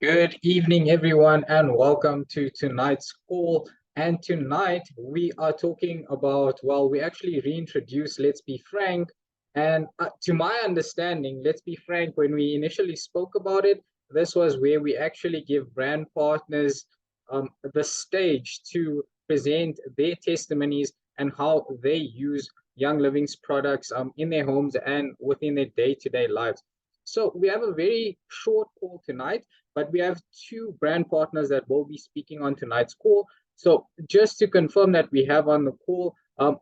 Good evening, everyone, and welcome to tonight's call. And tonight we are talking about, well, we actually reintroduced Let's Be Frank. And to my understanding, Let's Be Frank, when we initially spoke about it, this was where we actually give brand partners the stage to present their testimonies and how they use Young Living's products in their homes and within their day-to-day lives. So we have a very short call tonight, but we have two brand partners that will be speaking on tonight's call. So just to confirm that we have on the call,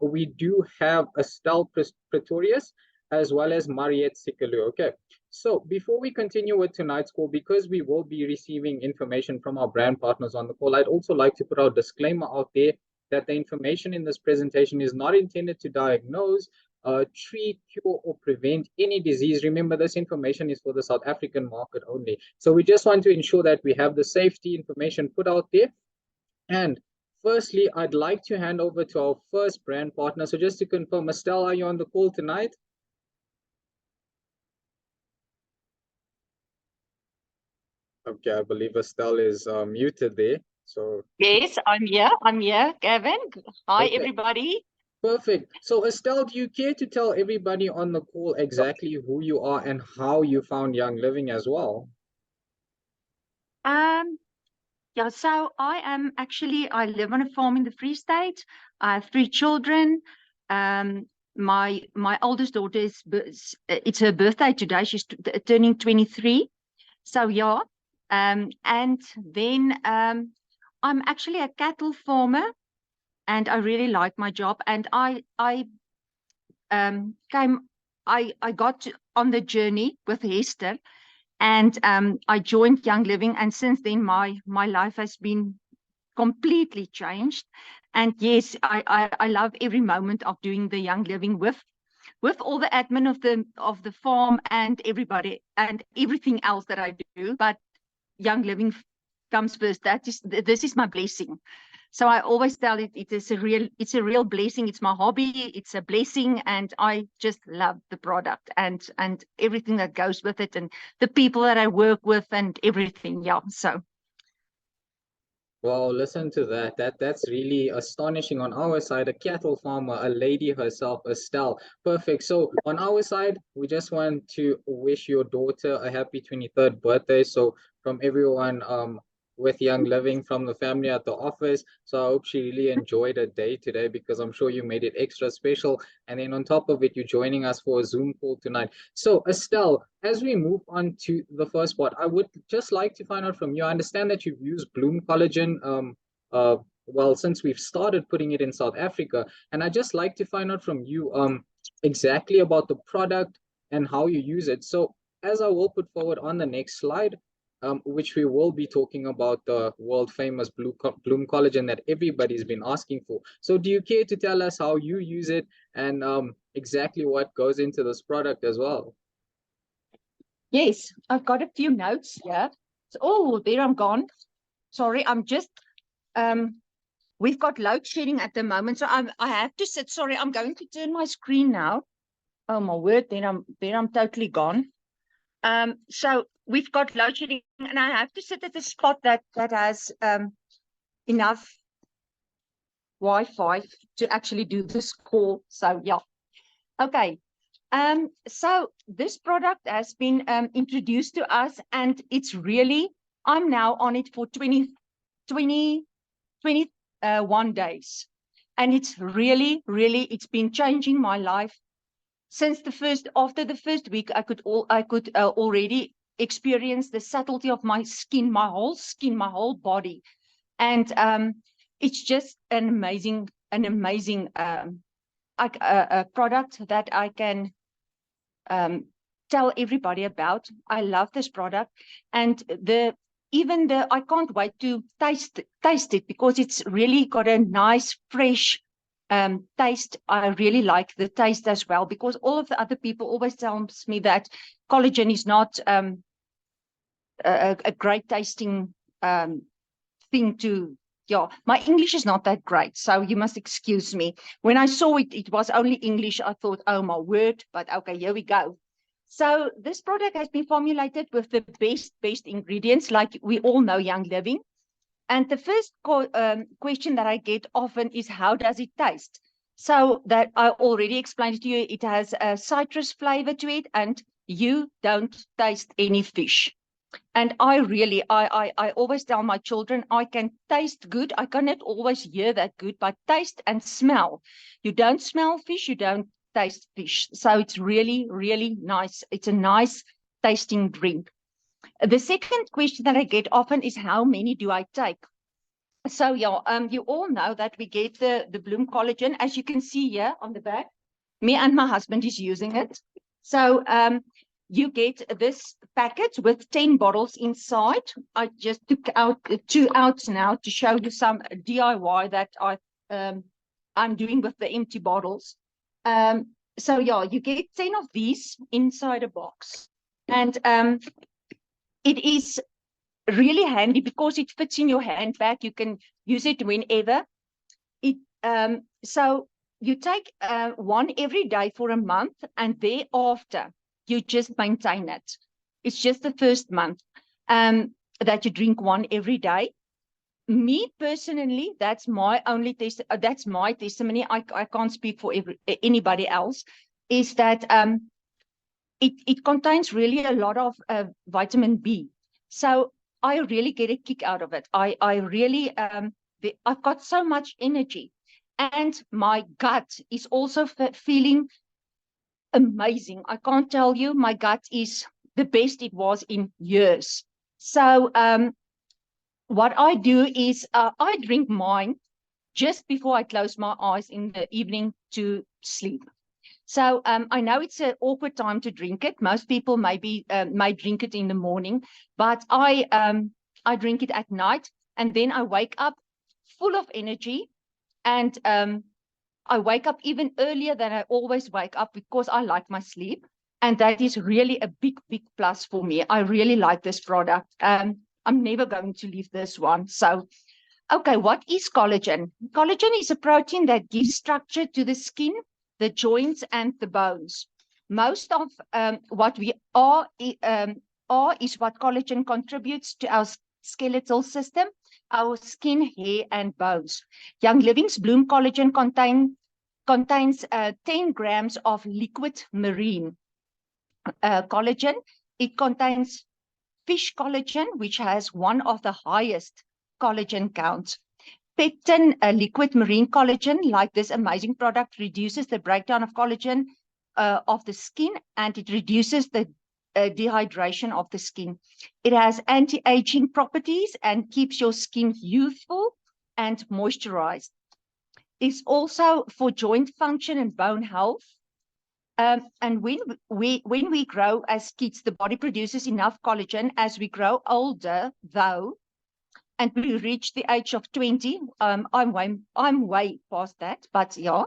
we do have Estelle Pretorius as well as Mariette Sakelliou. Okay. So before we continue with tonight's call, because we will be receiving information from our brand partners on the call, I'd also like to put our disclaimer out there that the information in this presentation is not intended to diagnose, treat, cure, or prevent any disease. Remember, this information is for the South African market only. So we just want to ensure that we have the safety information put out there. And firstly, I'd like to hand over to our first brand partner. So just to confirm, Estelle, are you on the call tonight? Okay, I believe Estelle is muted there. So Yes, I'm here. I'm here, Gavin. Hi, okay. everybody. Perfect. So Estelle, do you care to tell everybody on the call exactly who you are and how you found Young Living as well? Yeah, so I live on a farm in the Free State. I have 3 children. My oldest daughter it's her birthday today. She's turning 23. So yeah. And then I'm actually a cattle farmer, and I really like my job. And I got on the journey with Estelle, and I joined Young Living, and since then my life has been completely changed. And yes, I love every moment of doing the Young Living with all the admin of the farm and everybody and everything else that I do. But Young Living comes first. This is my blessing. So I always tell it's a real blessing. It's my hobby. It's a blessing, and I just love the product and everything that goes with it, and the people that I work with, and everything. Yeah. So. Well, listen to that. That's really astonishing. On our side, a cattle farmer, a lady herself, Estelle. Perfect. So on our side, we just want to wish your daughter a happy 23rd birthday. So from everyone, with Young Living, from the family at the office. So I hope she really enjoyed her day today, because I'm sure you made it extra special. And then on top of it, you're joining us for a Zoom call tonight. So Estelle, as we move on to the first part, I would just like to find out from you. I understand that you've used Bloom Collagen, uh, well, since we've started putting it in South Africa, and I'd just like to find out from you exactly about the product and how you use it. So as I will put forward on the next slide, which we will be talking about the world famous Bloom Collagen that everybody's been asking for. So do you care to tell us how you use it and exactly what goes into this product as well? Yes, I've got a few notes here. So, oh, there I'm gone. Sorry, I'm just we've got load shedding at the moment, so I have to sit. Sorry, I'm going to turn my screen now. Oh my word, then I'm totally gone. So we've got load shedding, and I have to sit at a spot that has enough Wi-Fi to actually do this call. So yeah. Okay. So this product has been introduced to us, and it's really, I'm now on it for 21 days. And it's really, it's been changing my life. Since after the first week, I could already experience the subtlety of my skin, my whole body. And it's just an amazing product that I can tell everybody about. I love this product, and I can't wait to taste it, because it's really got a nice fresh taste. I really like the taste as well, because all of the other people always tells me that collagen is not a great tasting thing to. Yeah, my English is not that great, so you must excuse me. When I saw it was only English, I thought, oh my word, but okay, here we go. So this product has been formulated with the best ingredients, like we all know, Young Living. And the first question that I get often is, how does it taste? So that I already explained it to you, it has a citrus flavor to it, and you don't taste any fish. And I always tell my children, I can taste good. I cannot always hear that good, but taste and smell. You don't smell fish, you don't taste fish. So it's really, really nice. It's a nice tasting drink. The second question that I get often is, how many do I take? So yeah, you all know that we get the Bloom collagen, as you can see here on the back. Me and my husband is using it. So you get this packet with 10 bottles inside. I just took out 2 out now to show you some DIY that I'm doing with the empty bottles. So yeah, you get 10 of these inside a box. And it is really handy because it fits in your handbag. You can use it whenever. So you take one every day for a month, and thereafter you just maintain it. It's just the first month that you drink one every day. Me personally, that's my only that's my testimony. I can't speak for anybody else. Is that it contains really a lot of vitamin B. So I really get a kick out of it. I really I've got so much energy, and my gut is also feeling amazing. I can't tell you, my gut is the best it was in years. So what I do is I drink mine just before I close my eyes in the evening to sleep. So I know it's an awkward time to drink it. Most people may drink it in the morning, but I drink it at night, and then I wake up full of energy, and I wake up even earlier than I always wake up because I like my sleep, and that is really a big plus for me. I really like this product. I'm never going to leave this one. So, okay, what is collagen? Collagen is a protein that gives structure to the skin, the joints, and the bones. Most of what we are is what collagen contributes to our skeletal system, our skin, hair, and bones. Young Living's Bloom collagen contains 10 grams of liquid marine collagen. It contains fish collagen, which has one of the highest collagen counts. Pectin, liquid marine collagen, like this amazing product, reduces the breakdown of collagen of the skin, and it reduces the dehydration of the skin. It has anti-aging properties and keeps your skin youthful and moisturized. It's also for joint function and bone health. And when we grow as kids, the body produces enough collagen. As we grow older, though, and we reach the age of 20, I'm way past that, but yeah,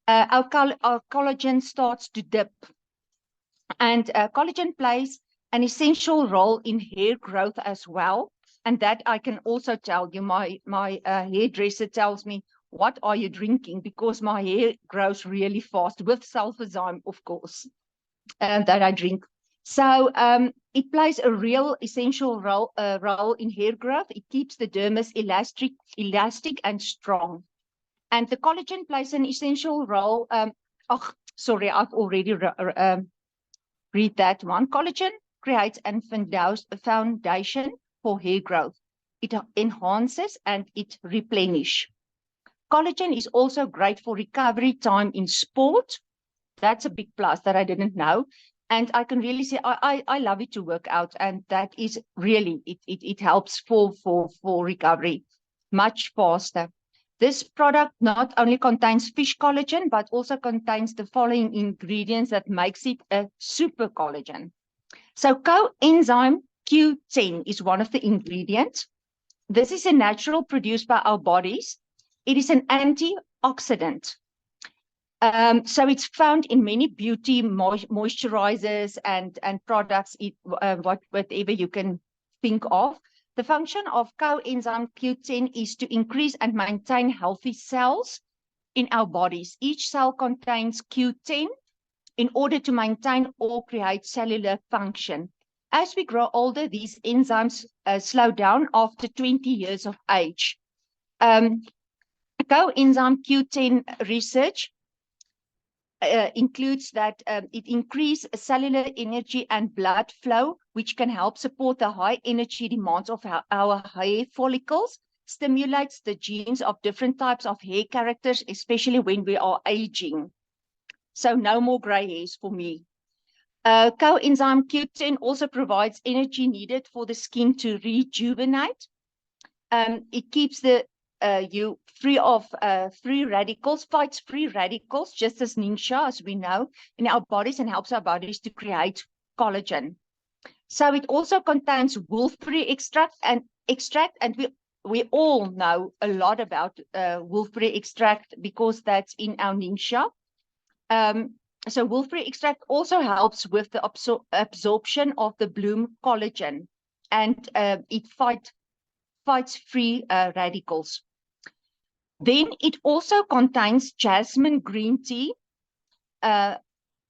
our collagen starts to dip. And collagen plays an essential role in hair growth as well. And that I can also tell you, my hairdresser tells me, what are you drinking? Because my hair grows really fast with sulfazyme, of course, that I drink. So it plays a real essential role in hair growth. It keeps the dermis elastic and strong. And the collagen plays an essential role. Sorry, I've already read that one. Collagen creates a foundation for hair growth. It enhances and it replenishes. Collagen is also great for recovery time in sport. That's a big plus that I didn't know. And I can really say I love it to work out, and that is really, it helps for recovery much faster. This product not only contains fish collagen, but also contains the following ingredients that makes it a super collagen. So coenzyme Q10 is one of the ingredients. This is a natural produced by our bodies. It is an antioxidant. So it's found in many beauty moisturizers and products, whatever you can think of. The function of coenzyme Q10 is to increase and maintain healthy cells in our bodies. Each cell contains Q10 in order to maintain or create cellular function. As we grow older, these enzymes slow down after 20 years of age. Coenzyme Q10 research includes that it increases cellular energy and blood flow, which can help support the high energy demands of our hair follicles, stimulates the genes of different types of hair characters, especially when we are aging. So no more gray hairs for me. Coenzyme Q10 also provides energy needed for the skin to rejuvenate. It keeps you free of free radicals, fights free radicals, just as Ningxia, as we know, in our bodies, and helps our bodies to create collagen. So it also contains wolfberry extract, and we all know a lot about wolfberry extract because that's in our Ningxia. So wolfberry extract also helps with the absorption of the bloom collagen, and it fights free radicals. Then it also contains jasmine green tea,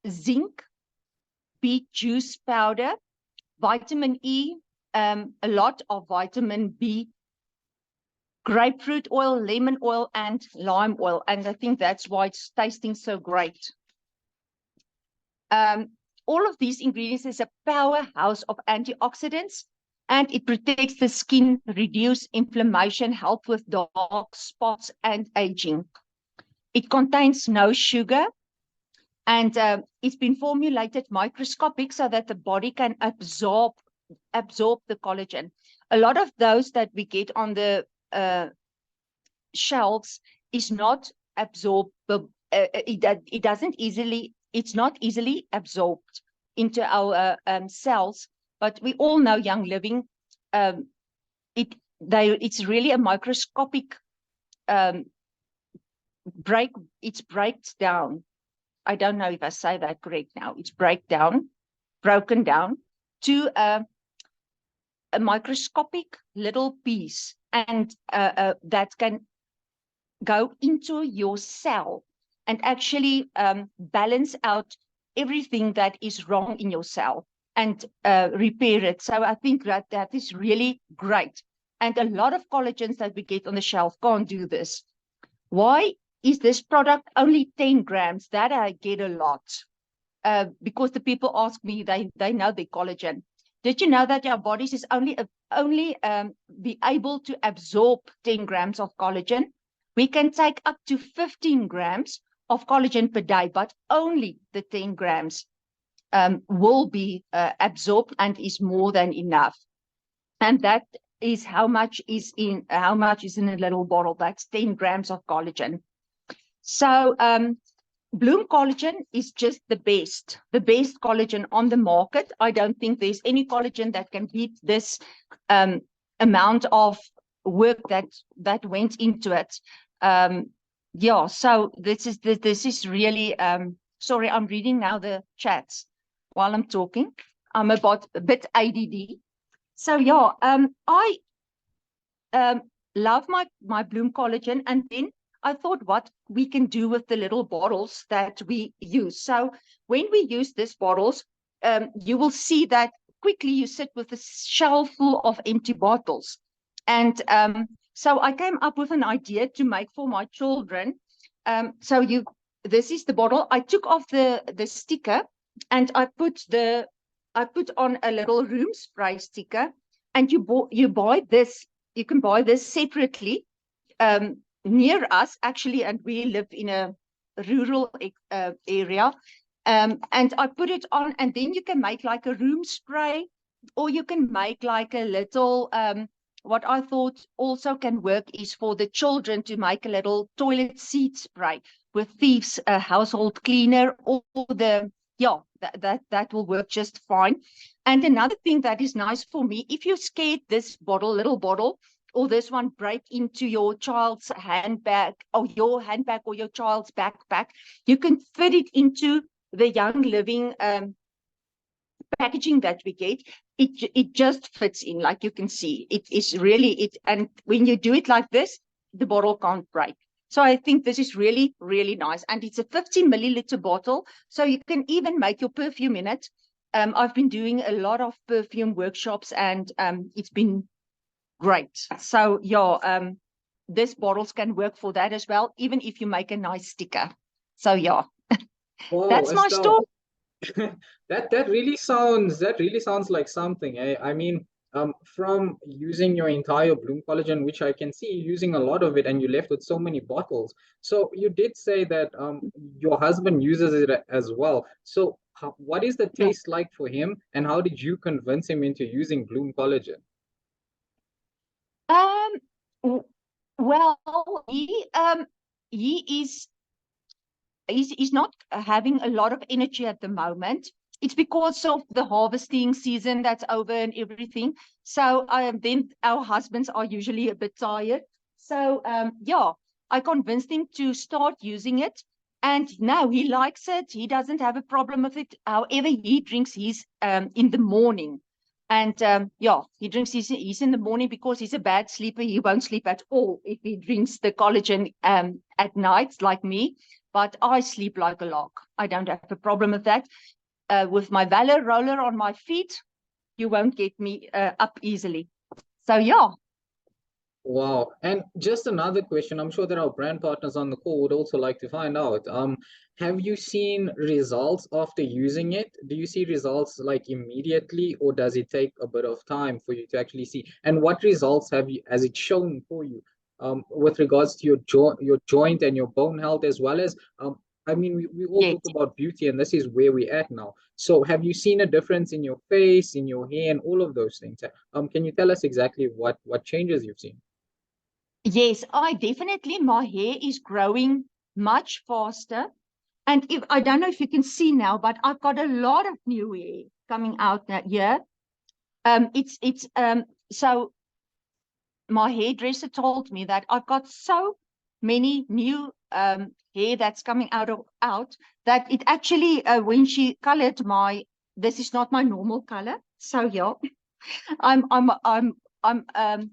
zinc, beet juice powder, vitamin E, a lot of vitamin B, grapefruit oil, lemon oil, and lime oil. And I think that's why it's tasting so great. All of these ingredients is a powerhouse of antioxidants, and it protects the skin, reduce inflammation, help with dark spots and aging. It contains no sugar, and it's been formulated microscopic so that the body can absorb the collagen. A lot of those that we get on the shelves is not absorbable. It's not easily absorbed into our cells. But we all know Young Living, it's really a microscopic it breaks down. I don't know if I say that correct now. It's broken down to a microscopic little piece, and that can go into your cell and actually balance out everything that is wrong in your cell and repair it. So I think that is really great. And a lot of collagens that we get on the shelf can't do this. Why is this product only 10 grams? That I get a lot because the people ask me, they know the collagen. Did you know that our bodies is only be able to absorb 10 grams of collagen? We can take up to 15 grams of collagen per day, but only the 10 grams will be absorbed and is more than enough. And that is how much is in a little bottle. That's 10 grams of collagen. So Bloom collagen is just the best collagen on the market. I don't think there's any collagen that can beat this amount of work that went into it. Yeah, so this is really sorry, I'm reading now the chats while I'm talking. I'm a bit ADD. So yeah, I love my Bloom collagen, and then I thought what we can do with the little bottles that we use. So when we use these bottles, you will see that quickly you sit with a shelf full of empty bottles. And so I came up with an idea to make for my children. This is the bottle. I took off the sticker and I put on a little room spray sticker, and you buy this. You can buy this separately. Near us, actually, and we live in a rural area, and I put it on, and then you can make like a room spray, or you can make like a little what I thought also can work is for the children to make a little toilet seat spray with Thieves household cleaner, or that will work just fine. And another thing that is nice for me, if you're scared this little bottle or this one break into your child's handbag, or your handbag, or your child's backpack, you can fit it into the Young Living packaging that we get. It just fits in, like you can see. It is really it, and when you do it like this, the bottle can't break. So I think this is really, really nice. And it's a 50 milliliter bottle. So you can even make your perfume in it. I've been doing a lot of perfume workshops, and it's been great. So yeah, these bottles can work for that as well, even if you make a nice sticker. So yeah, Wow, that's my story. Estelle, that really sounds like something. I mean, from using your entire Bloom collagen, which I can see you using a lot of it, and you left with so many bottles. So you did say that your husband uses it as well. So what is the Yeah. taste like for him, and how did you convince him into using Bloom collagen? Um, w- well, he is he's not having a lot of energy at the moment. It's because of the harvesting season that's over and everything. So then our husbands are usually a bit tired. So yeah, I convinced him to start using it. And now he likes it. He doesn't have a problem with it. However, he drinks his in the morning. And yeah, he drinks his in the morning because he's a bad sleeper. He won't sleep at all if he drinks the collagen at night, like me. But I sleep like a log. I don't have a problem with that. With my Valor roller on my feet, you won't get me up easily. So yeah. Wow. And just another question, I'm sure that our brand partners on the call would also like to find out. Have you seen results after using it? Do you see results like immediately, or does it take a bit of time for you to actually see? And what results has it shown for you with regards to your joint and your bone health, as well as I mean, we all Yes. talk about beauty, and this is where we're at now. So have you seen a difference in your face, in your hair, and all of those things? Can you tell us exactly what changes you've seen? Yes, I definitely, my hair is growing much faster. And if I don't know if you can see now, but I've got a lot of new hair coming out that year. It's so my hairdresser told me that I've got so many new hair that's coming out that it actually when she colored my, this is not my normal color. So yeah, I'm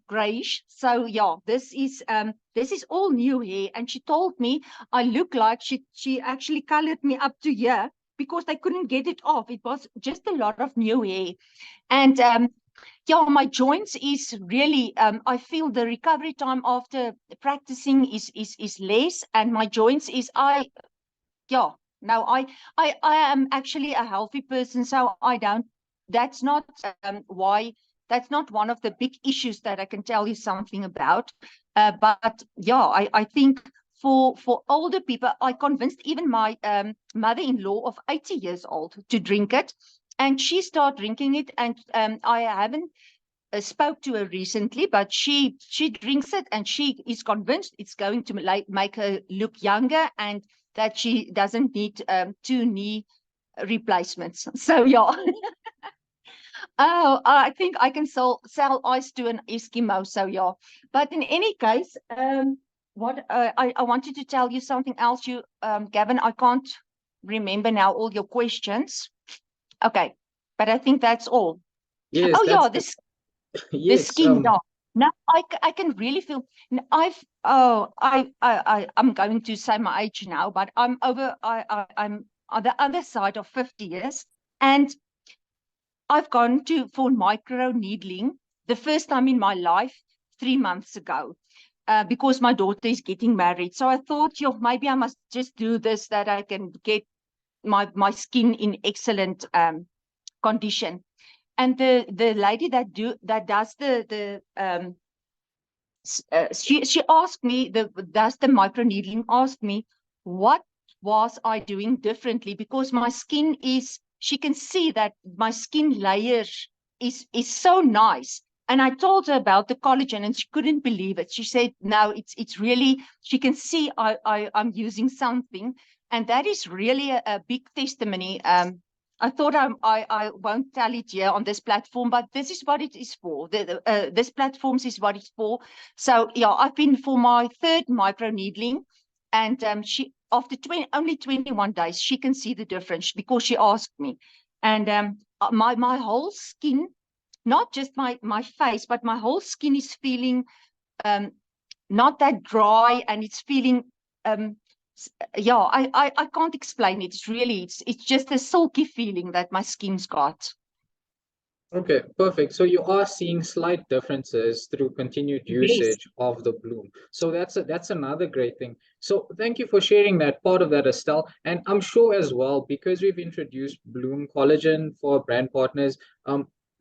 grayish. So yeah, this is all new hair. And she told me I look like she actually colored me up to here because they couldn't get it off. It was just a lot of new hair. And yeah, my joints is really I feel the recovery time after practicing is less, and my joints is yeah, no, I am actually a healthy person, so I don't, that's not why, that's not one of the big issues that I can tell you something about. But yeah, I think for older people, I convinced even my mother-in-law of 80 years old to drink it, and she started drinking it. And I haven't spoke to her recently, but she drinks it, and she is convinced it's going to make her look younger, and that she doesn't need 2 knee replacements. So yeah. Oh, I think I can sell ice to an Eskimo. So yeah. But in any case, what I wanted to tell you something else. You, Gavin, I can't remember now all your questions. Okay, but I think that's all. Yes, Oh yeah, that's the this the yes. skin, yeah. Now I can really feel. I've oh I'm going to say my age now, but I'm on the other side of 50 years, and I've gone to for micro needling the first time in my life 3 months ago. Because my daughter is getting married. So I thought, yo, maybe I must just do this, that I can get my skin in excellent condition. And the lady that does she asked me, does the microneedling, asked me what was I doing differently, because my skin is, she can see that my skin layer is so nice. And I told her about the collagen, and she couldn't believe it. She said, no, it's really, she can see I'm using something. And that is really a big testimony. I thought I won't tell it here on this platform, but this is what it is for. This platform is what it's for. So yeah, I've been for my third micro needling, and she, after only 21 days, she can see the difference because she asked me. And my whole skin, not just my face, but my whole skin is feeling um, not that dry, and it's feeling yeah, I can't explain it. It's really, it's just a silky feeling that my skin's got. Okay, perfect. So you are seeing slight differences through continued Yes. usage of the bloom. So that's another great thing. So thank you for sharing that part of that, Estelle. And I'm sure as well, because we've introduced Bloom Collagen for brand partners,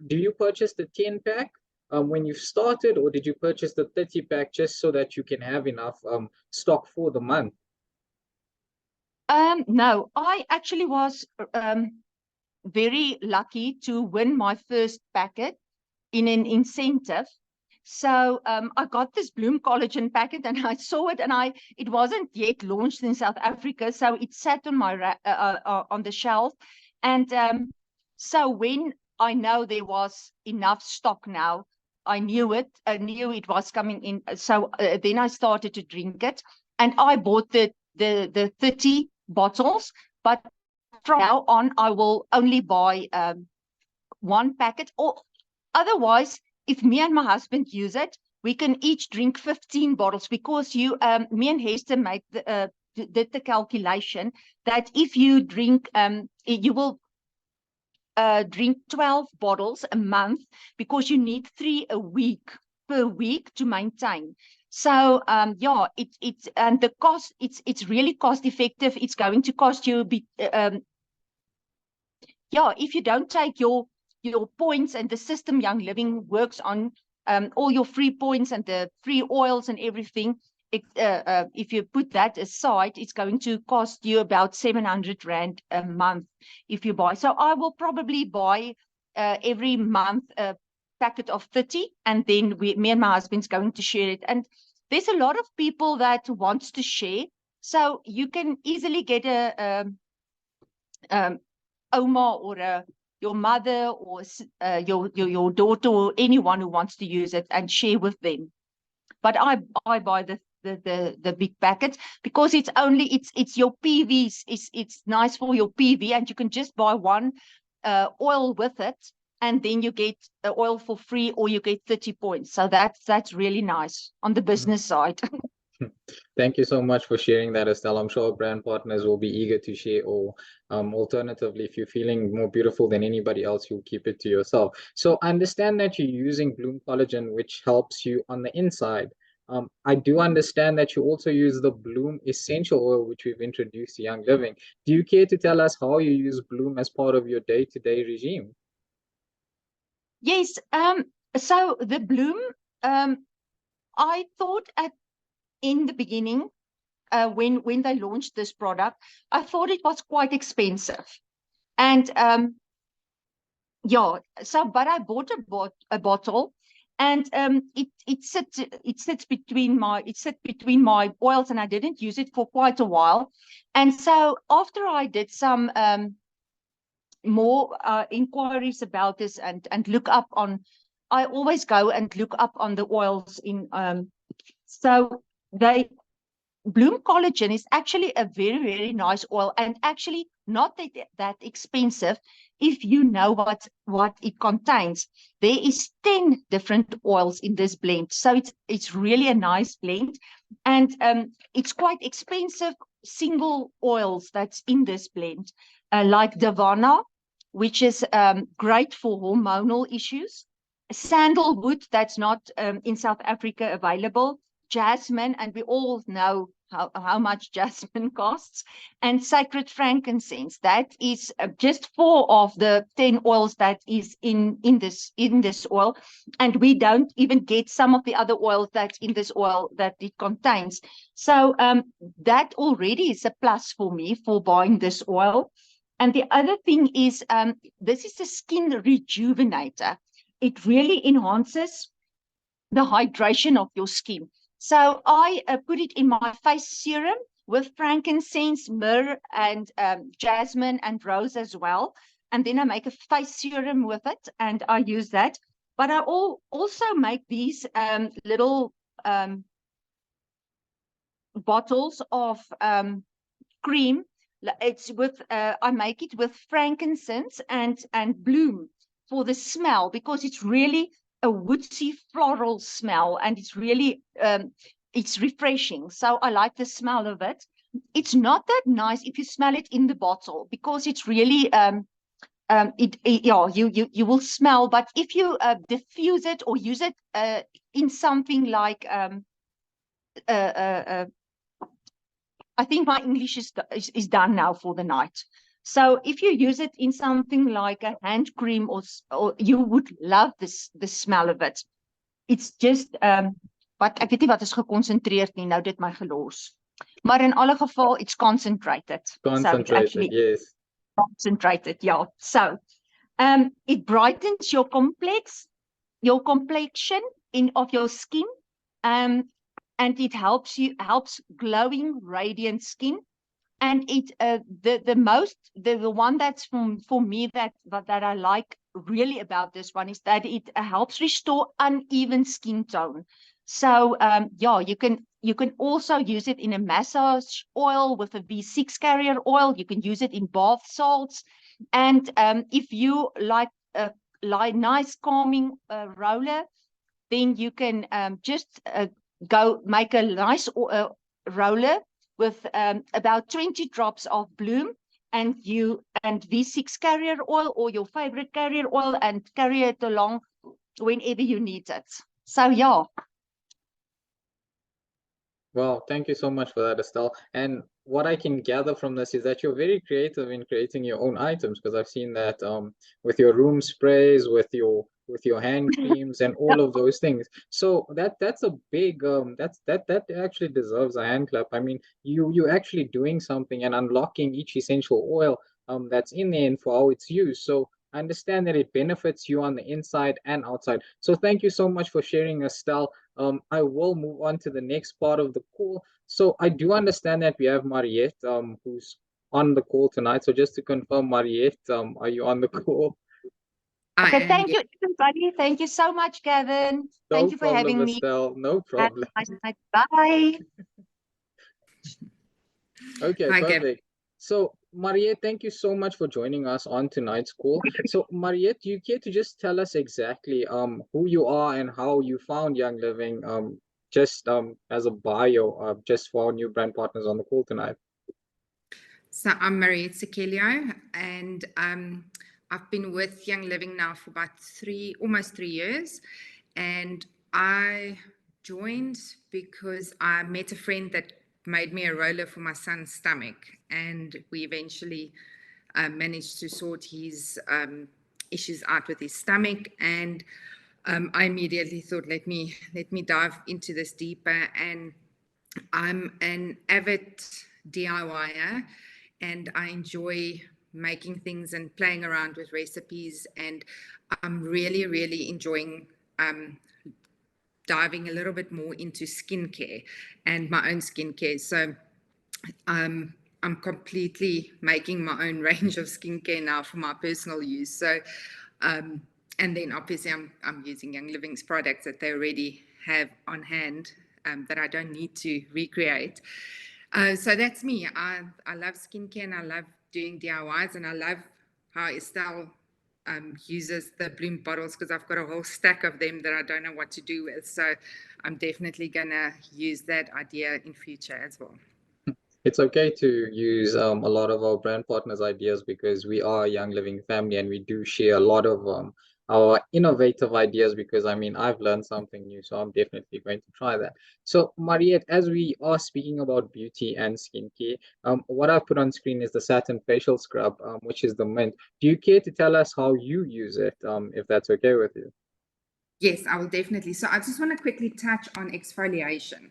do you purchase the 10 pack when you started, or did you purchase the 30 pack just so that you can have enough stock for the month? No, I actually was very lucky to win my first packet in an incentive. So I got this Bloom collagen packet and I saw it, and it wasn't yet launched in South Africa, so it sat on my on the shelf. And so when I know there was enough stock now, I knew it was coming in. So then I started to drink it, and I bought the 30 bottles. But from now on, I will only buy one packet, or otherwise, if me and my husband use it, we can each drink 15 bottles, because me and Hester did the calculation that if you drink, you will drink 12 bottles a month, because you need 3 a week per week to maintain. So yeah, it's and the cost, it's really cost effective. It's going to cost you yeah, if you don't take your points, and the system Young Living works on all your free points and the free oils and everything, if you put that aside, it's going to cost you about 700 Rand a month if you buy. So I will probably buy every month a packet of 30, and then me and my husband's going to share it. And there's a lot of people that wants to share, so you can easily get a Oma or your mother or your daughter or anyone who wants to use it and share with them. But I buy the big packets, because it's your PVs. It's nice for your PV, and you can just buy one oil with it, and then you get oil for free, or you get 30 points. So that's really nice on the business side. Thank you so much for sharing that, Estelle. I'm sure brand partners will be eager to share, or alternatively, if you're feeling more beautiful than anybody else, you'll keep it to yourself. So I understand that you're using Bloom Collagen, which helps you on the inside. I do understand that you also use the Bloom Essential Oil, which we've introduced to Young Living. Do you care to tell us how you use Bloom as part of your day-to-day regime? Yes. So the Bloom, I thought in the beginning, when they launched this product, I thought it was quite expensive. And yeah, so but I bought a bottle, and it sits between my oils, and I didn't use it for quite a while. And so after I did some more inquiries about this, and look up on, I always go and look up on the oils in so they Bloom collagen is actually a very, very nice oil, and actually not that expensive if you know what it contains. There is 10 different oils in this blend, so it's really a nice blend, and it's quite expensive single oils that's in this blend, like Davana, which is great for hormonal issues. Sandalwood, that's not in South Africa available. Jasmine, and we all know how much jasmine costs, and sacred frankincense. That is just 4 of the 10 oils that is in this oil, and we don't even get some of the other oils that's in this oil that it contains. So that already is a plus for me for buying this oil. And the other thing is, this is a skin rejuvenator. It really enhances the hydration of your skin. So I put it in my face serum with frankincense, myrrh, and jasmine and rose as well. And then I make a face serum with it, and I use that. But I also make these little bottles of cream. It's with I make it with frankincense and bloom for the smell, because it's really a woodsy floral smell, and it's really it's refreshing. So I like the smell of it. It's not that nice if you smell it in the bottle, because it's really yeah, you will smell. But if you diffuse it or use it in something like I think my English is done now for the night. So if you use it in something like a hand cream, or you would love the smell of it. It's just wat ek weet nie wat is gekonsentreerd nie, nou dit my gelos. Maar in alle geval it's concentrated. So it's actually yes. Concentrated, yeah. So it brightens your complexion of your skin. And it helps glowing, radiant skin. And it the one that's for me that I like really about this one is that it helps restore uneven skin tone. So yeah, you can also use it in a massage oil with a V6 carrier oil. You can use it in bath salts. And if you like a nice calming roller, then you can just go make a nice roller with about 20 drops of bloom and V6 carrier oil or your favorite carrier oil, and carry it along whenever you need it. So yeah. Well, thank you so much for that, Estelle. And what I can gather from this is that you're very creative in creating your own items, because I've seen that with your room sprays, with your hand creams and all of those things. So that's a big that actually deserves a hand clap. I mean, you actually doing something and unlocking each essential oil that's in there and for how it's used. So I understand that it benefits you on the inside and outside. So thank you so much for sharing, Estelle. I will move on to the next part of the call. So I do understand that we have Mariette, who's on the call tonight. So just to confirm, Mariette, are you on the call? Okay, thank you, everybody. Thank you so much, Gavin. Thank you for having me. Estelle. No problem. Bye. Okay, perfect. So, Mariette, thank you so much for joining us on tonight's call. So, Mariette, do you care to just tell us exactly who you are and how you found Young Living, just as a bio, just for our new brand partners on the call tonight? So I'm Mariette Sakelliou, and I've been with Young Living now for about almost 3 years. And I joined because I met a friend that made me a roller for my son's stomach, and we eventually managed to sort his issues out with his stomach. And I immediately thought, let me dive into this deeper. And I'm an avid DIYer, and I enjoy making things and playing around with recipes, and I'm really, really enjoying diving a little bit more into skincare and my own skincare. So I'm completely making my own range of skincare now for my personal use. So and then obviously I'm using Young Living's products that they already have on hand, that I don't need to recreate. So that's me. I love skincare, and I love doing DIYs, and I love how Estelle uses the bloom bottles, because I've got a whole stack of them that I don't know what to do with. So I'm definitely going to use that idea in future as well. It's okay to use a lot of our brand partners' ideas, because we are a Young Living family and we do share a lot of our innovative ideas, because I mean, I've learned something new, so I'm definitely going to try that. So Mariette, as we are speaking about beauty and skincare, what I've put on screen is the satin facial scrub, which is the mint. Do you care to tell us how you use it, if that's okay with you? Yes, I will definitely. So I just want to quickly touch on exfoliation.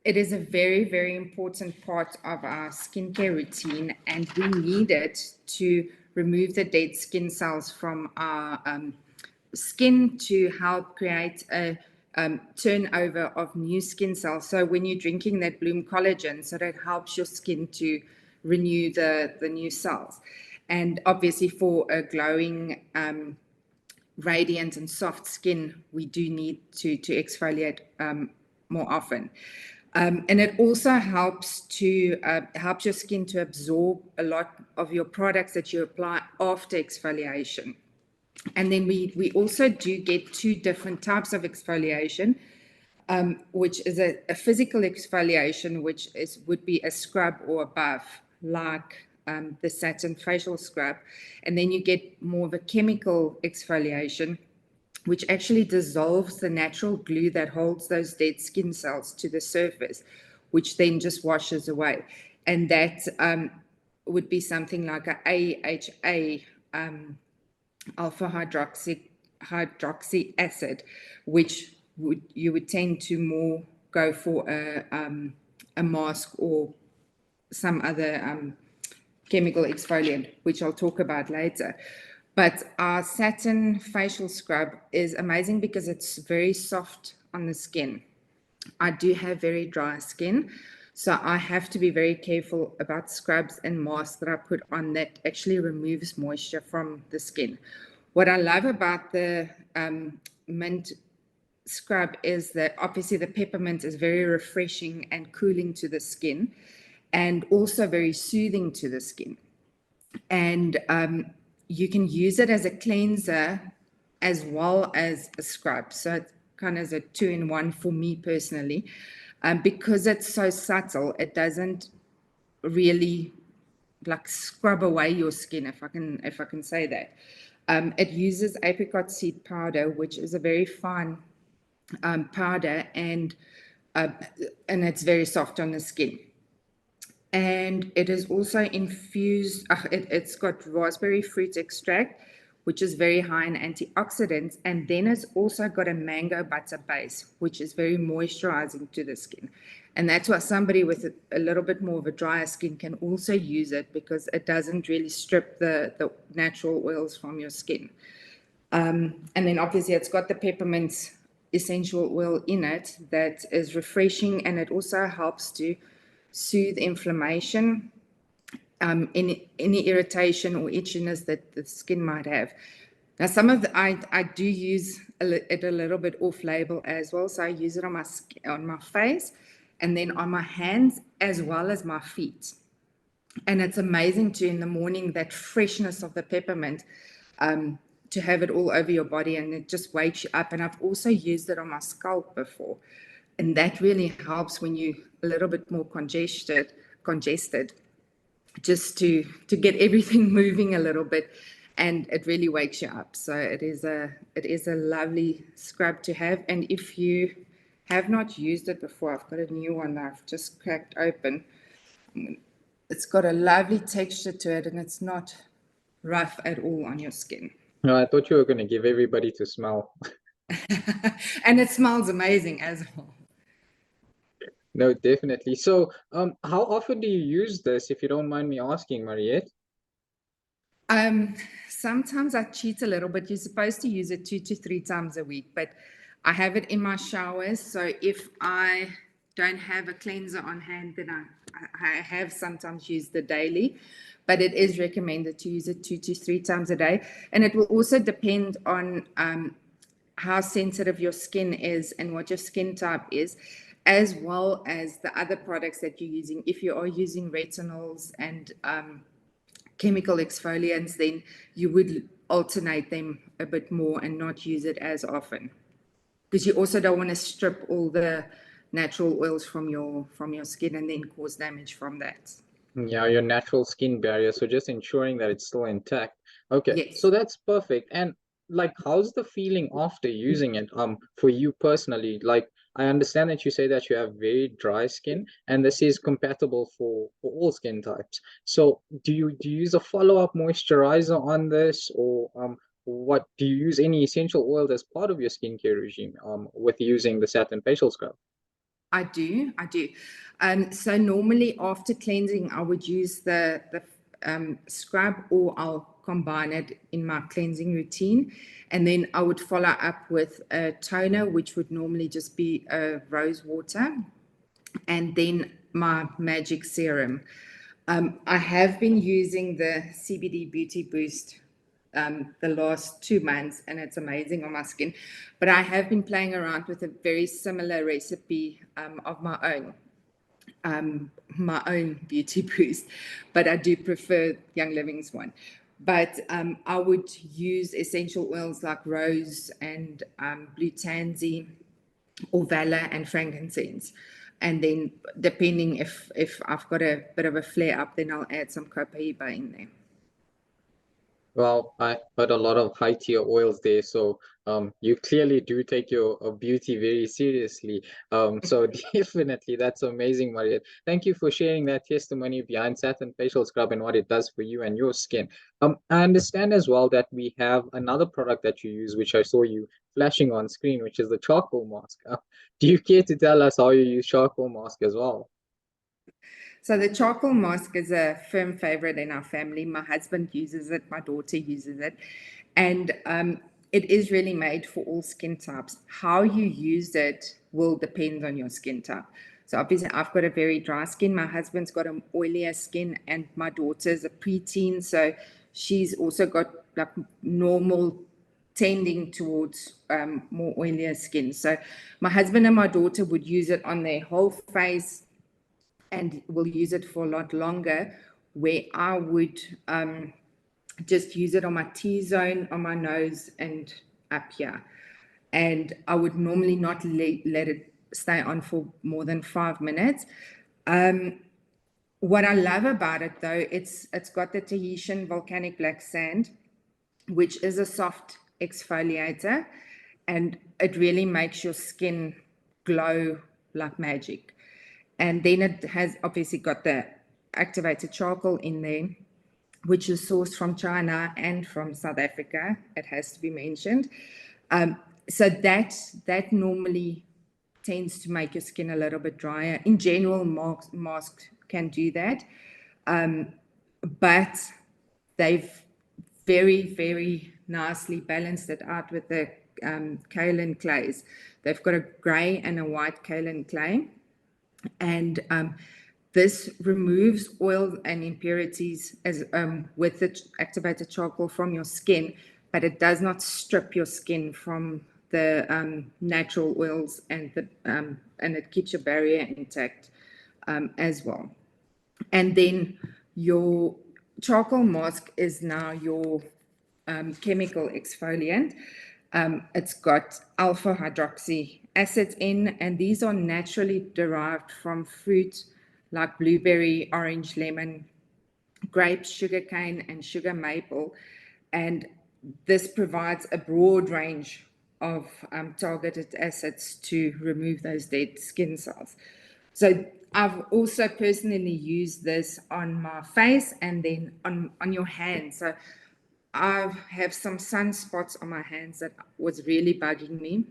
It is a very, very important part of our skincare routine, and we need it to remove the dead skin cells from our skin to help create a turnover of new skin cells. So when you're drinking that Bloom collagen, so that helps your skin to renew the new cells. And obviously for a glowing, radiant and soft skin, we do need to exfoliate more often. And it also helps to help your skin to absorb a lot of your products that you apply after exfoliation. And then we also do get 2 different types of exfoliation. which is a physical exfoliation, which would be a scrub or a buff, like the satin facial scrub. And then you get more of a chemical exfoliation, which actually dissolves the natural glue that holds those dead skin cells to the surface, which then just washes away. And that would be something like a AHA, alpha hydroxy acid, which you would tend to more go for a mask or some other chemical exfoliant, which I'll talk about later. But our satin facial scrub is amazing because it's very soft on the skin. I do have very dry skin, so I have to be very careful about scrubs and masks that I put on that actually removes moisture from the skin. What I love about the mint scrub is that obviously the peppermint is very refreshing and cooling to the skin, and also very soothing to the skin. And you can use it as a cleanser as well as a scrub. So it's kind of a 2-in-1 for me personally. Because it's so subtle, it doesn't really like scrub away your skin, if I can say that. It uses apricot seed powder, which is a very fine powder, and it's very soft on the skin. And it is also infused, it's got raspberry fruit extract, which is very high in antioxidants. And then it's also got a mango butter base, which is very moisturizing to the skin. And that's why somebody with a little bit more of a drier skin can also use it, because it doesn't really strip the natural oils from your skin. And then obviously it's got the peppermint essential oil in it that is refreshing, and it also helps to soothe inflammation, any irritation or itchiness that the skin might have. Now, some of I do use it a little bit off label as well. So I use it on my face, and then on my hands as well as my feet. And it's amazing too in the morning, that freshness of the peppermint, to have it all over your body, and it just wakes you up. And I've also used it on my scalp before. And that really helps when you're a little bit more congested, just to get everything moving a little bit, and it really wakes you up. So it is a lovely scrub to have. And if you have not used it before, I've got a new one that I've just cracked open. It's got a lovely texture to it, and it's not rough at all on your skin. No, I thought you were going to give everybody to smell. And it smells amazing as well. No, definitely. So, how often do you use this, if you don't mind me asking, Mariette? Sometimes I cheat a little bit. You're supposed to use it 2 to 3 times a week, but I have it in my showers. So if I don't have a cleanser on hand, then I have sometimes used it daily, but it is recommended to use it 2 to 3 times a day. And it will also depend on how sensitive your skin is and what your skin type is, as well as the other products that you're using. If you are using retinols and chemical exfoliants, then you would alternate them a bit more and not use it as often, because you also don't want to strip all the natural oils from your skin and then cause damage from that. Yeah, your natural skin barrier. So just ensuring that it's still intact. Okay, Yes. so that's perfect. And like, how's the feeling after using it? For you personally, like, I understand that you say that you have very dry skin, and this is compatible for all skin types. So do you use a follow-up moisturizer on this, or what do you use any essential oil as part of your skincare regime with using the satin facial scrub? I do. So normally after cleansing, I would use the scrub, or I'll combine it in my cleansing routine. And then I would follow up with a toner, which would normally just be rose water, and then my magic serum. I have been using the CBD Beauty Boost the last 2 months, and it's amazing on my skin. But I have been playing around with a very similar recipe of my own beauty boost, but I do prefer Young Living's one. But I would use essential oils like rose and blue tansy, or valor and frankincense. And then depending if I've got a bit of a flare up, then I'll add some copaiba in there. Well, I heard a lot of high tier oils there, so you clearly do take your beauty very seriously. So definitely that's amazing, Mariette. Thank you for sharing that testimony behind Satin Facial Scrub and what it does for you and your skin. I understand as well that we have another product that you use, which I saw you flashing on screen, which is the charcoal mask. Do you care to tell us how you use charcoal mask as well? So the charcoal mask is a firm favorite in our family. My husband uses it, my daughter uses it, and it is really made for all skin types. How you use it will depend on your skin type. So obviously I've got a very dry skin. My husband's got an oilier skin, and my daughter's a preteen, so she's also got like normal tending towards more oilier skin. So my husband and my daughter would use it on their whole face and will use it for a lot longer, where I would just use it on my T-zone, on my nose, and up here. And I would normally not let it stay on for more than 5 minutes. What I love about it, though, it's got the Tahitian volcanic black sand, which is a soft exfoliator, and it really makes your skin glow like magic. And then it has obviously got the activated charcoal in there, which is sourced from China and from South Africa. It has to be mentioned. So that normally tends to make your skin a little bit drier. In general, masks can do that. But they've very, very nicely balanced it out with the kaolin clays. They've got a gray and a white kaolin clay. And this removes oil and impurities as with the activated charcoal from your skin, but it does not strip your skin from the natural oils, and it keeps your barrier intact as well. And then your charcoal mask is now your chemical exfoliant. It's got alpha hydroxy acids in, and these are naturally derived from fruit like blueberry, orange, lemon, grapes, sugarcane, and sugar maple. And this provides a broad range of targeted acids to remove those dead skin cells. So I've also personally used this on my face and then on your hands. So I have some sunspots on my hands that was really bugging me.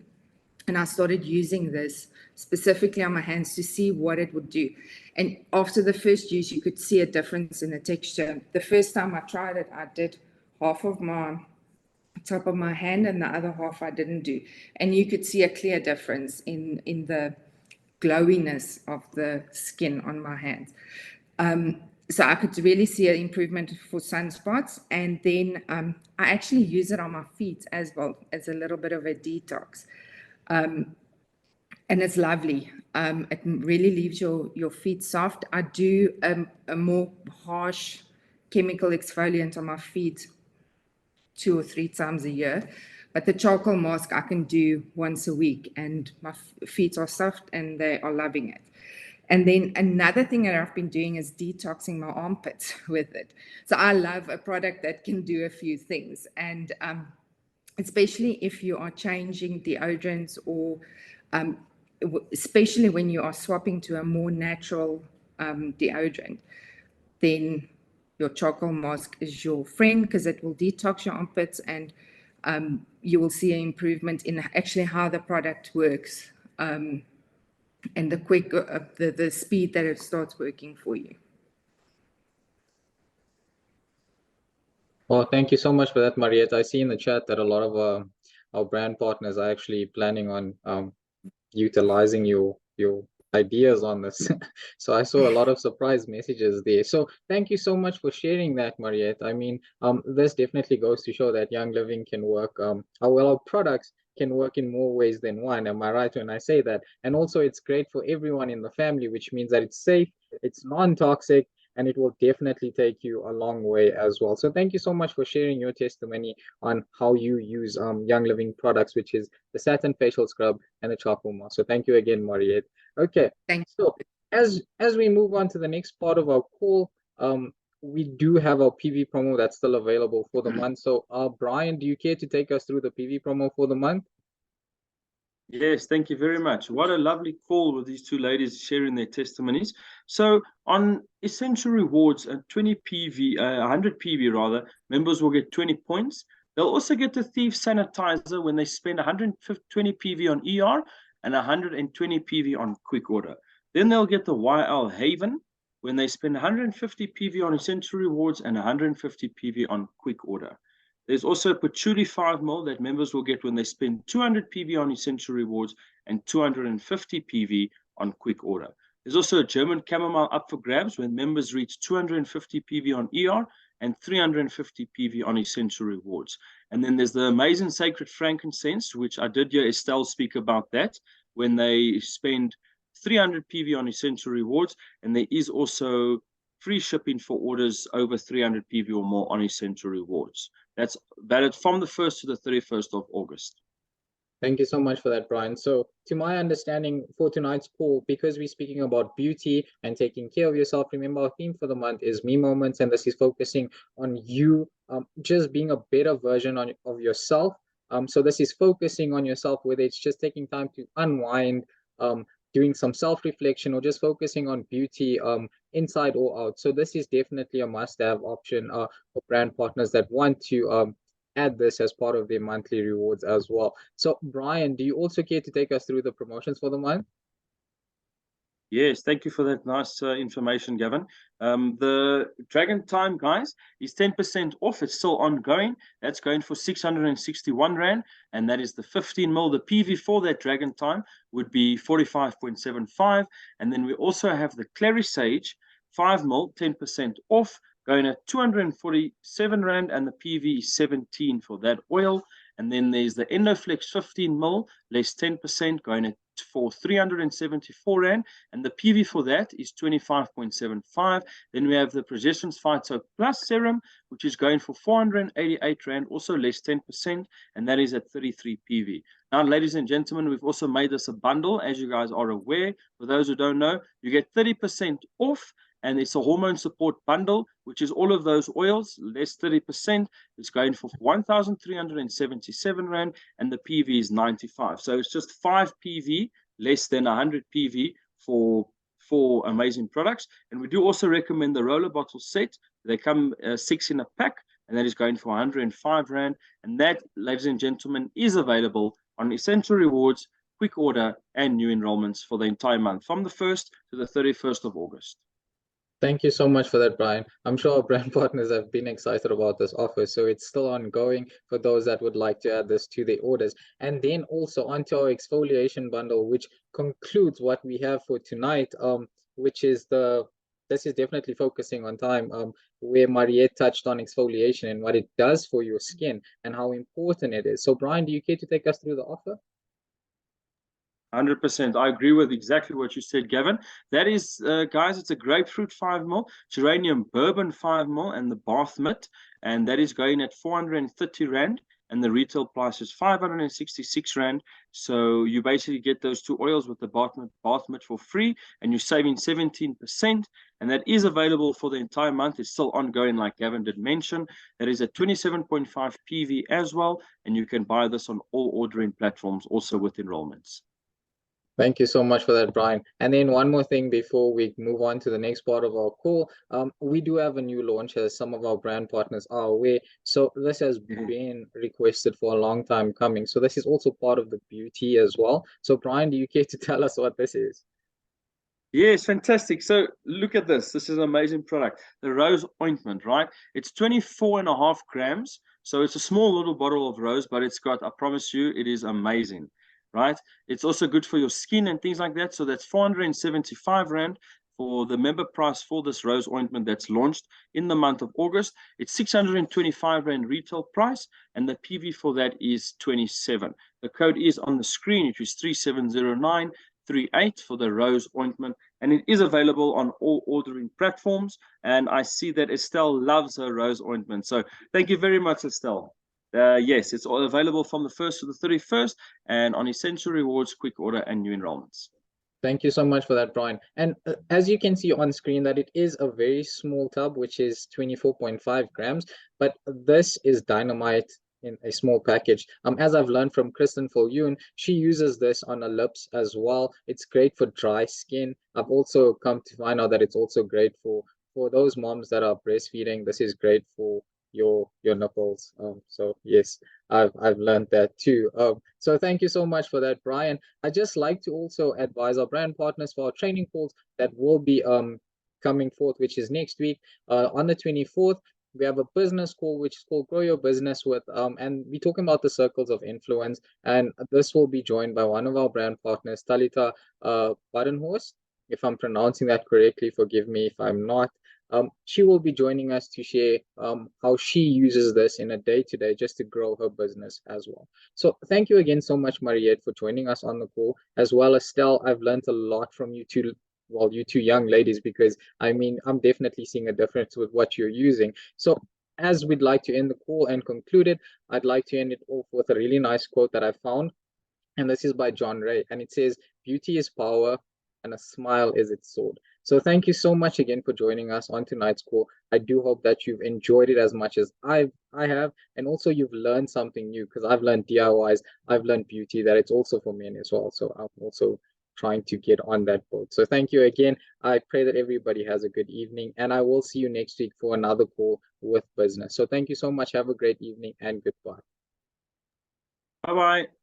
And I started using this specifically on my hands to see what it would do. And after the first use, you could see a difference in the texture. The first time I tried it, I did half of my top of my hand and the other half I didn't do. And you could see a clear difference in the glowiness of the skin on my hands. So I could really see an improvement for sunspots. And then I actually use it on my feet as well as a little bit of a detox. And it's lovely. It really leaves your feet soft. I do a more harsh chemical exfoliant on my feet 2 or 3 times a year. But the charcoal mask I can do once a week, and my feet are soft and they are loving it. And then another thing that I've been doing is detoxing my armpits with it. So I love a product that can do a few things. And especially if you are changing deodorants, or especially when you are swapping to a more natural deodorant, then your charcoal mask is your friend, because it will detox your armpits, and you will see an improvement in actually how the product works, and the speed that it starts working for you. Well, thank you so much for that, Mariette. I see in the chat that a lot of our brand partners are actually planning on utilizing your ideas on this. So I saw a lot of surprise messages there. So thank you so much for sharing that, Mariette. I mean, this definitely goes to show that Young Living can work, our products can work in more ways than one. Am I right when I say that? And also it's great for everyone in the family, which means that it's safe, it's non-toxic, and it will definitely take you a long way as well. So thank you so much for sharing your testimony on how you use Young Living products, which is the satin facial scrub and the charcoal mask. So thank you again, Mariette. Okay, so as we move on to the next part of our call, we do have our PV promo that's still available for the month. So Brian, do you care to take us through the PV promo for the month? Yes, thank you very much. What a lovely call with these two ladies sharing their testimonies. So on Essential Rewards, 20 PV, 100 PV rather, members will get 20 points. They'll also get the Thief Sanitizer when they spend 120 PV on ER and 120 PV on Quick Order. Then they'll get the YL Haven when they spend 150 PV on Essential Rewards and 150 PV on Quick Order. There's also a Patchouli 5ml that members will get when they spend 200 PV on Essential Rewards and 250 PV on Quick Order. There's also a German Chamomile up for grabs when members reach 250 PV on ER and 350 PV on Essential Rewards. And then there's the amazing Sacred Frankincense, which I did hear Estelle speak about that, when they spend 300 PV on Essential Rewards, and there is also free shipping for orders over 300 PV or more on Essential Rewards. That's valid from the 1st to the 31st of August. Thank you so much for that, Brian. So to my understanding for tonight's call, because we're speaking about beauty and taking care of yourself, remember our theme for the month is Me Moments, and this is focusing on you just being a better version of yourself. So this is focusing on yourself, whether it's just taking time to unwind, doing some self-reflection, or just focusing on beauty inside or out. So this is definitely a must-have option for brand partners that want to add this as part of their monthly rewards as well. So Brian, do you also care to take us through the promotions for the month? Yes, thank you for that nice information, Gavin. The Dragon Time, guys, is 10% off. It's still ongoing. That's going for 661 Rand, and that is the 15ml. The PV for that Dragon Time would be 45.75. And then we also have the Clary Sage 5ml, 10% off, going at 247 Rand, and the PV is 17 for that oil. And then there's the Endoflex 15ml, less 10%, going at for 374 Rand, and the PV for that is 25.75. Then we have the Progestions Phyto Plus Serum, which is going for 488 Rand, also less 10%, and that is at 33 PV. Now, ladies and gentlemen, we've also made this a bundle, as you guys are aware. For those who don't know, you get 30% off, and it's a hormone support bundle, which is all of those oils, less 30%. It's going for 1,377 Rand, and the PV is 95. So it's just 5 PV, less than 100 PV for amazing products. And we do also recommend the roller bottle set. They come 6 in a pack, and that is going for 105 Rand. And that, ladies and gentlemen, is available on Essential Rewards, Quick Order, and new enrollments for the entire month, from the 1st to the 31st of August. Thank you so much for that, Brian. I'm sure our brand partners have been excited about this offer, so it's still ongoing for those that would like to add this to their orders. And then also onto our exfoliation bundle, which concludes what we have for tonight, which is this is definitely focusing on time, where Mariette touched on exfoliation and what it does for your skin and how important it is. So Brian, do you care to take us through the offer? 100%. I agree with exactly what you said, Gavin. That is, guys, it's a grapefruit 5ml, geranium bourbon 5ml, and the bath mitt, and that is going at 430 Rand, and the retail price is 566 Rand. So you basically get those two oils with the bath mitt for free, and you're saving 17%, and that is available for the entire month. It's still ongoing, like Gavin did mention. That is at 27.5 PV as well, and you can buy this on all ordering platforms, also with enrollments. Thank you so much for that, Brian. And then one more thing before we move on to the next part of our call. We do have a new launch, as some of our brand partners are aware. So this has been requested for a long time coming. So this is also part of the beauty as well. So Brian, do you care to tell us what this is? Yes, fantastic. So look at this. This is an amazing product. The rose ointment, right? It's 24.5 grams. So it's a small little bottle of rose, but it's got, I promise you, it is amazing. Right, it's also good for your skin and things like that. So that's 475 Rand for the member price for this rose ointment that's launched in the month of August. It's 625 Rand retail price, and the PV for that is 27. The code is on the screen, which is 370938 for the rose ointment, and it is available on all ordering platforms. And I see that Estelle loves her rose ointment. So thank you very much, Estelle. Yes, it's all available from the 1st to the 31st and on Essential Rewards, quick order, and new enrollments. Thank you so much for that, Brian. And as you can see on screen, that it is a very small tub, which is 24.5 grams, but this is dynamite in a small package. As I've learned from Kristen Folyoun, she uses this on her lips as well. It's great for dry skin. I've also come to find out that it's also great for those moms that are breastfeeding. This is great for your nipples. So yes, I've learned that too. So thank you so much for that, Brian. I just like to also advise our brand partners for our training calls that will be coming forth, which is next week. On the 24th, we have a business call which is called Grow Your Business with and we're talking about the circles of influence, and this will be joined by one of our brand partners, Talita Badenhorst. If I'm pronouncing that correctly, forgive me if I'm not. She will be joining us to share how she uses this in a day-to-day just to grow her business as well. So thank you again so much, Mariette, for joining us on the call, as well as Estelle. I've learned a lot from you two, well, you two young ladies, because I mean, I'm definitely seeing a difference with what you're using. So as we'd like to end the call and conclude it, I'd like to end it off with a really nice quote that I found. And this is by John Ray. And it says, "Beauty is power and a smile is its sword." So thank you so much again for joining us on tonight's call. I do hope that you've enjoyed it as much as I have, and also you've learned something new, because I've learned DIYs, I've learned beauty, that it's also for men as well. So I'm also trying to get on that boat. So thank you again. I pray that everybody has a good evening, and I will see you next week for another call with business. So thank you so much. Have a great evening and goodbye. Bye-bye.